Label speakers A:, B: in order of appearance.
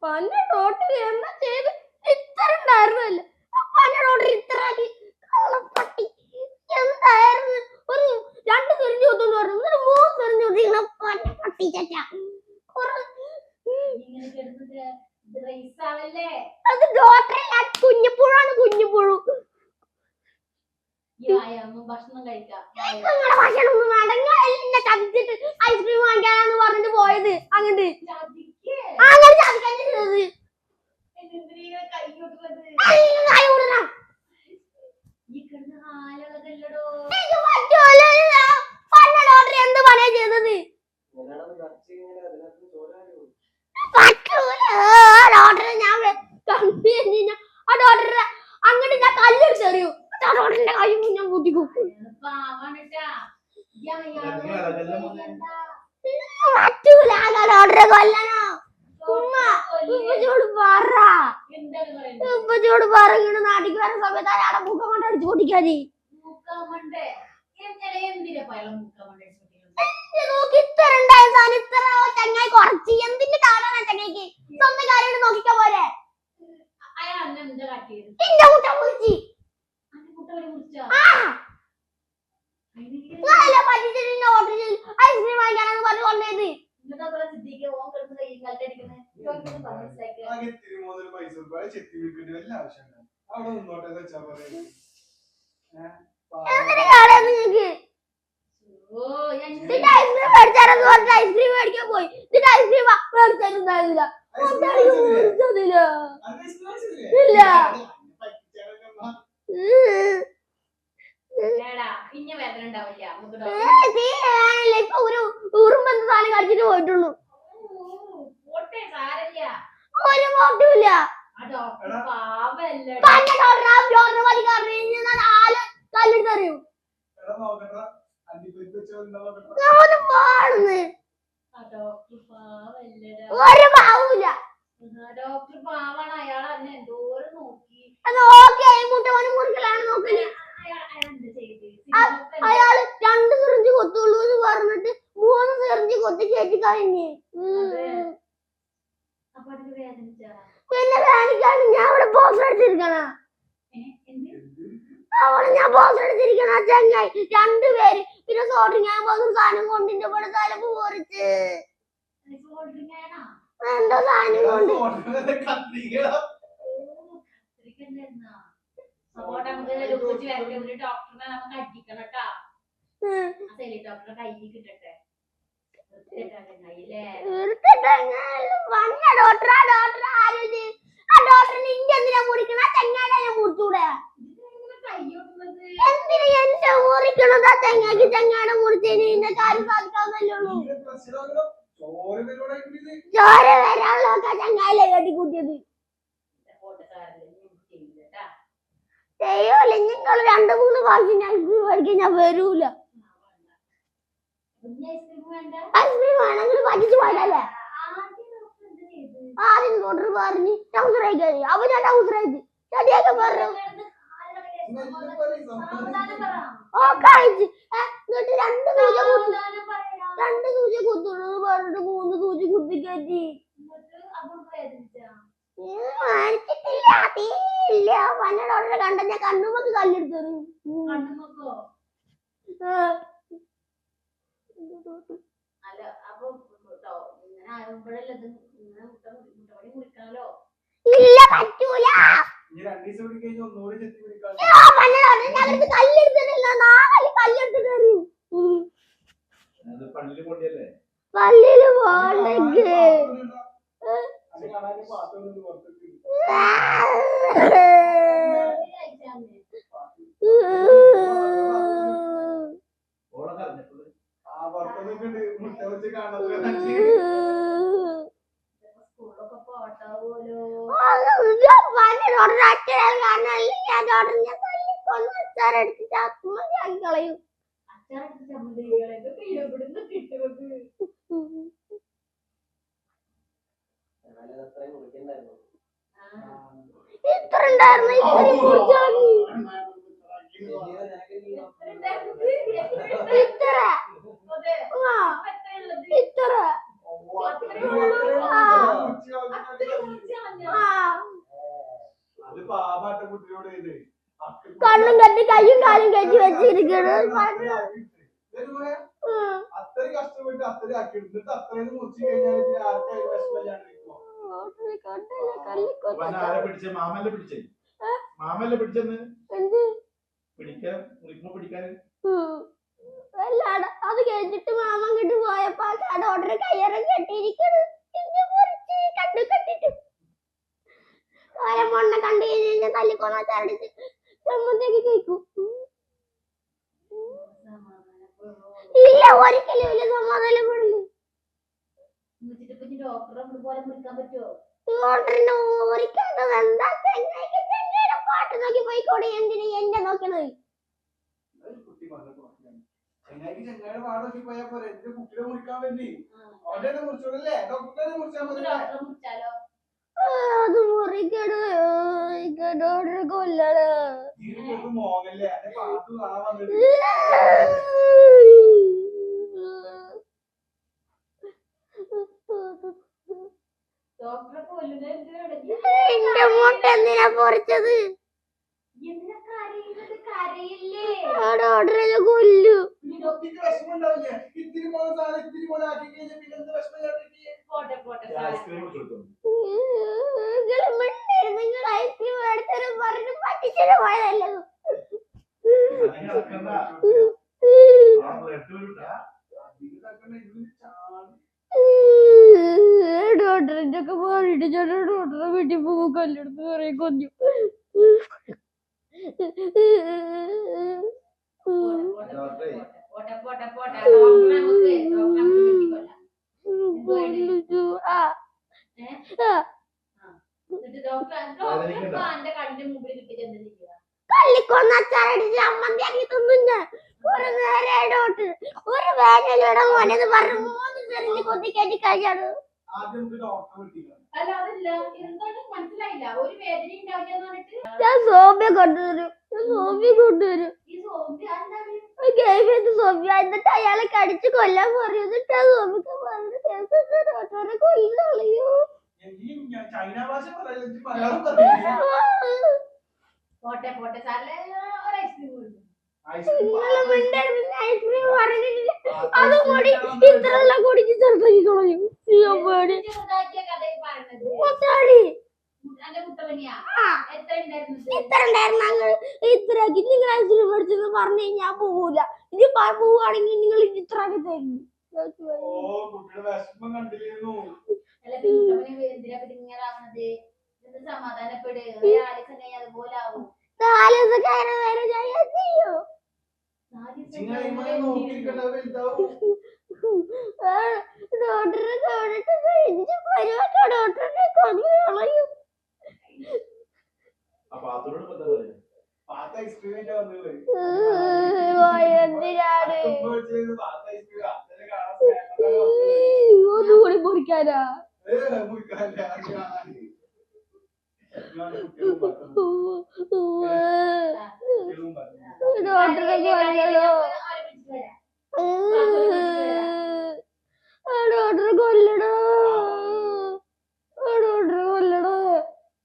A: പന്നെ doctor എന്താ ചെയ്ത് ഇത്ര ഉണ്ടായിരുന്നല്ലേ പന്നെ ഡോക്ടർ ഇത്ര കള്ളപ്പട്ടി എന്തായിരുന്നു ഒരു 2 തെരഞ്ഞു കൊന്നു പറഞ്ഞു 3 തെരഞ്ഞു കൊണ്ടിരിക്കണ പന്നെ പട്ടി ചച്ച അത് ഡോക്ടറെ കുഞ്ഞിപ്പുഴാണ് കുഞ്ഞിപ്പുഴു
B: ഭക്ഷണം കഴിക്കാം
A: ഭക്ഷണം ഒന്നും വേണ്ട എന്നെ ചതിച്ചിട്ട് ഐസ്ക്രീം വാങ്ങിക്കാനാന്ന് പറഞ്ഞിട്ട് പോയത് അങ്ങോട്ട് അങ്ങനെ ചതിക്കാൻ ചെയ്തത് എന്ത് പണിയാ ചെയ്തത് ഡോക്ടറെ ഞാൻ ആ ഡോക്ടറെ അങ്ങോട്ട് ഞാൻ കല്ലെടുത്തെറിയൂ ഡോക്ടറിന്റെ കൈ ഞാൻ കൂട്ടിക്കും പറ്റൂല ഡോക്ടറെ കൊല്ലണോ ഉമ്മച്ചോട് പറ ഉമ്മച്ചോട് പറ ഇങ്ങനെ നാട്ടിക്ക് വരുന്ന സമയത്ത് അയാളെ മുഖം കൊണ്ട് അടിച്ചു പൊട്ടിക്കാതി ചങ്ങായി കുറച്ച് എന്തിന്റെ കാടാണ് ചങ്ങായിക്ക് സ്വന്തം കാര്യം നോക്കിക്കാ പോരെ എന്റെ കുട്ട വിളിച്ച് ഐസ്ക്രീം വാങ്ങിക്കാനെന്ന് പറഞ്ഞു കൊണ്ടേത് ഐസ്ക്രീം മേടിക്കാൻ പോയി ഐസ്ക്രീം മേടിച്ചിട്ടുണ്ടായിരുന്നില്ല ഇല്ല ഇപ്പൊ ഒരു ഉറുമ്പെന്ന സാധനം കഴിച്ചിട്ട് പോയിട്ടുള്ളൂ ഒരു മോട്ടുമില്ല കല്ലെടുത്തറിയൂ ഒരു പാവൂല മുട്ടവനും മുറിക്കലാണ് നോക്കല് അയാള് 2 സിറിഞ്ച് കൊത്തുള്ളൂ എന്ന് പറഞ്ഞിട്ട് 3 സിറിഞ്ച് കൊത്തി കയറ്റി കഴിഞ്ഞ് പിന്നെ വേദനിക്കാണ് ഞാൻ അവിടെ ബോക്സ് എടുത്തിരിക്കണ അവിടെ ഞാൻ ബോക്സ് എടുത്തിരിക്കണ ചങ്ങായി 2 പേര് പിന്നെ സോൾഡറിങ് ഞാൻ പോകുന്ന സാധനം കൊണ്ടിന്റെ ഇവിടെ തലപ്പ് പോറിച്ച് എന്തോ സാധനം കൊണ്ട് എന്തിനാ മുറിക്കണ ചങ്ങാടെ മുറിച്ചൂടെ എന്തിനാ എന്റെ മുറിക്കണതാ ചങ്ങാക്കി ചങ്ങാടെ മുറിച്ചതിന് ഇന്ന കാര്യം സാധിക്കാവുന്നല്ലേ ചോര വരാനുള്ളതൊക്കെ ചങ്ങായിലെ കെട്ടിക്കൂട്ടിയത് ചെയ്യൂല നിങ്ങൾ 2-3 പ്രാവശ്യം ഐസ്ക്രീം മേടിക്കാൻ ഞാൻ വരൂല ഐസ്ക്രീം വേണമെങ്കിൽ പറ്റിച്ചു പോയതല്ലേ ആദ്യം ഡോക്ടർ പറഞ്ഞു ടൗസറായി കയറി അപ്പൊ ഞാൻ ടൗസറായിട്ട് ചെടിയൊക്കെ പറഞ്ഞു കഴിച്ച് എന്നിട്ട് 2 സൂചി കുത്തുള്ളൂ പറഞ്ഞിട്ട് 3 സൂചി കുത്തി കയറ്റി ഇല്ല പന്നോടെ കണ്ട ഞാൻ കണ്ണുമൊക്കെ കല്ലെടുത്തു ഇല്ല പറ്റൂല കല്ലെടുത്തിട്ടില്ല 4 കല്ലെടുത്തിട്ട് പള്ളിയില് പോണ്ടെങ്കിൽ കളയും ഇത്ര ഉണ്ടായിരുന്നു ഇത്ര
C: അത് പാപാട്ട കുട്ടിയോട് ഇത്
A: കണ്ണും കെട്ടി കയ്യും കാലും കെട്ടി വെച്ചിരിക്കണ്
C: അത്രയും കഷ്ടപ്പെട്ട് അത്രയും ആക്കി എന്നിട്ട് അത്രയും മുറിച്ച് കഴിഞ്ഞാൽ ആർക്കായാലും വിഷമില്ലാണ്ടിരിക്കുമോ? ആരെ പിടിച്ചേ? മാമല്ലേ പിടിച്ചേ? മാമല്ലേ പിടിച്ചെന്ന് പിടിക്കാൻ പിടിക്കാൻ
A: അത് കഴിഞ്ഞിട്ട് മാമൻ കിട്ട് പോയപ്പോ ആ ഡോക്ടറെ കയ്യറം കെട്ടിയിരിക്കണ് കണ്ടു കെട്ടിട്ട് മണ്ണ കണ്ടു കഴിഞ്ഞാൽ തല്ലിക്കൊന്ന ചരടിച്ച് ചമ്മന്തിയൊക്കെ കഴിക്കും. ഇല്ല ഒരിക്കലും ഇല്ല സമാധാനപ്പെടില്ല. ഡോക്ടറിന് ഓരിക്കേണ്ടത് എന്താ? ചെങ്ങയുടെ പാട്ട് നോക്കി പോയിക്കോടെ, എന്തിനാ എന്നെ നോക്കണത്?
C: ചെങ്ങായിക്ക് ചെങ്ങായുടെ പാടൊക്കെ പോയാ പോലെ എന്റെ കുട്ടിയെ മുറിക്കാൻ വേണ്ടി അവന്റെ മുറിച്ചോടല്ലേ? ഡോക്ടറെ മുറിച്ചാൽ മതി.
A: അത് മുറിക്കണോ ഡോക്ടറെ കൊല്ലണ
C: മോങ്ങല്ലേ എന്റെ പാട്ട് കാണാൻ വന്നിട്ട് എന്റെ മുട്ട എന്തിനാ പൊറിച്ചത്? ഡോക്ടറെ കൊല്ലു. ഇത്തിരി പോലെ സാധനം ഇത്തിരി പോലെ ആക്കി കഴിഞ്ഞാൽ പിന്നെ എന്ത് വിഷമം? നിങ്ങൾ ഐസ്ക്രീം എടുത്തരും പറഞ്ഞു പറ്റിച്ചു പോയതല്ലോ. ഡോക്ടറിന്റെ ഒക്കെ മാറിയിട്ട് ഞാൻ ഡോക്ടറെ വീട്ടിൽ പോകും കല്ലെടുത്ത് കുറെ കൊഞ്ഞു. കല്ലിക്കൊന്ന അച്ചാറടിച്ച് ചമ്മന്തിയാക്കി തിന്നുന്ന ഒരു നേരെ ഡോക്ടർ ഒരു വേദനയുടെ മോനെന്ന് പറഞ്ഞു 3 സെറിഞ്ച് കൊത്തി കയറ്റി കഴിയാണ്. ഞാൻ സോമ്യ കൊണ്ടുവരും. സോമ്യ എന്നിട്ട് അയാളെ കടിച്ച് കൊല്ലാൻ പറയും. എന്നിട്ട് ആ സോമ്യക്ക് ഡോക്ടറെ കൊല്ലറിയോ? ഐസ്ക്രീം പറഞ്ഞിട്ടില്ല. അത് കൂടി ഇത്രയെല്ലാം കുടിച്ച് ചെറുതാക്കി കളയും. ഇത്രയാക്കി നിങ്ങൾ ഐസ്ക്രീം മേടിച്ചെന്ന് പറഞ്ഞു കഴിഞ്ഞാൽ പോകൂല. ഇനി പോവുകയാണെങ്കിൽ നിങ്ങൾ ഇത്രയാക്കി തരും. ഡോക്ടറെ കാണട്ടെ ഡോക്ടറെ കൊണ്ടു കളയും. എന്തിനാണ് ഒന്നുകൂടി മുറിക്കാനാ? ഡോക്ടറെ കൊല്ലണോ?